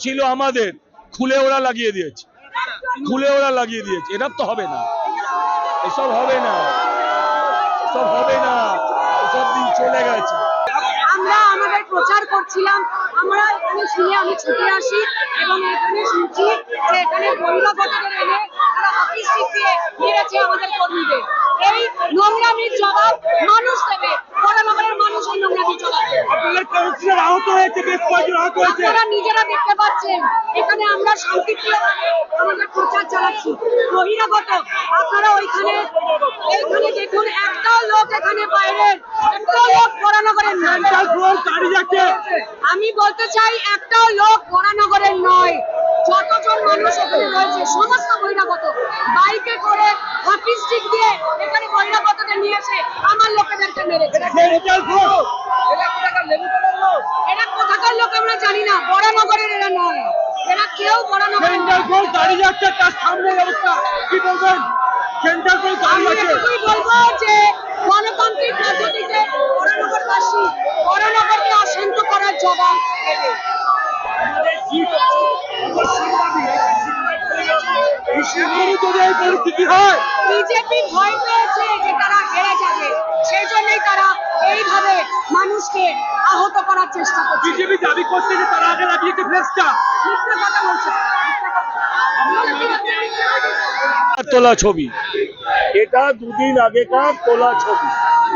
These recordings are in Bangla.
ছিল আমাদের, খুলে ওরা লাগিয়ে দিয়েছে, খুলে ওরা লাগিয়ে দিয়েছে। এটা তো হবে না, এসব হবে না, এসব হবে না, এসব দিন চলে গেছে। আমরা আমাদের প্রচার করছিলাম, আমরা এখানে শুনে আমি ছুটে আসি এবং এখানে শুনছি যে এখানে বহিরাগতদের এনে তারা হকি স্টিক দিয়ে মেরেছে আমাদের কর্মীদের। এই নোংরামির জবাব মানুষ দেবে, বড়নগরের মানুষ এই নোংরামির জবাব দেবে। আপনারা নিজেরা দেখতে পাচ্ছেন এখানে আমরা শান্তিপ্রিয়ভাবে আমাদের প্রচার চালাচ্ছি। বহিরাগত আপনারা এইখানে দেখুন, একটাও লোক এখানে বাইরের, একটাও লোক বড়নগরের নয়। আমি বলতে চাই একটাও লোক বড়নগরের নয়। যতজন মানুষ এখানে রয়েছে সমস্ত বহিরাগত বাইকে করে হকি স্টিক দিয়ে এখানে বহিরাগতদের নিয়ে এসে আমার লোকেদেরকে মেরেছে। এরা কোথাকার লোক আমরা জানি না, বড়নগরের এরা নয়, এরা কেউ বড়নগরের নয়। আমি এটুকুই বলবো যে গণতান্ত্রিক পদ্ধতিতে বড়নগরবাসী বড়নগরকে অশান্ত করার জবাব দেবে। বিজেপি ভয় পেয়েছে যে তারা হেরে যাবে, সেই জন্যই তারা এইভাবে মানুষকে আহত করার চেষ্টা করছে। বিজেপি দাবি করছে যে তারা আগে লাগিয়েছে ফ্লেক্সটা। মিথ্যা কথা বলছে। তোলা ছবি, এটা দুদিন আগেকার তোলা ছবি,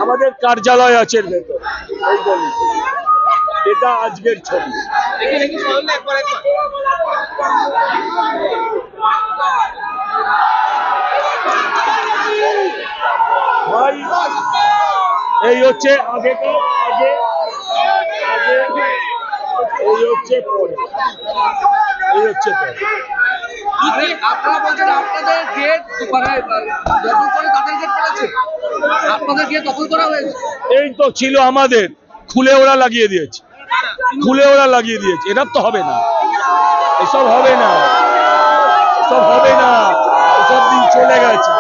আমাদের কার্যালয় আছে এর ভেতর, এই গলিতে। এটা আজকের ছবি। ভাই এই হচ্ছে আগেকার, আগে আগে এই হচ্ছে পরে, এই হচ্ছে পরে। আপনারা বলছেন আপনাদের গেট দখল করে তাদের গেট করেছে, আপনাদের গেট দখল করা হয়েছে। এই তো ছিল আমাদের, খুলে ওরা লাগিয়ে দিয়েছে, খুলে ওরা লাগিয়ে দিয়েছে। এটা তো হবে না, এসব হবে না, এসব হবে না, এসব দিন চলে গেছে।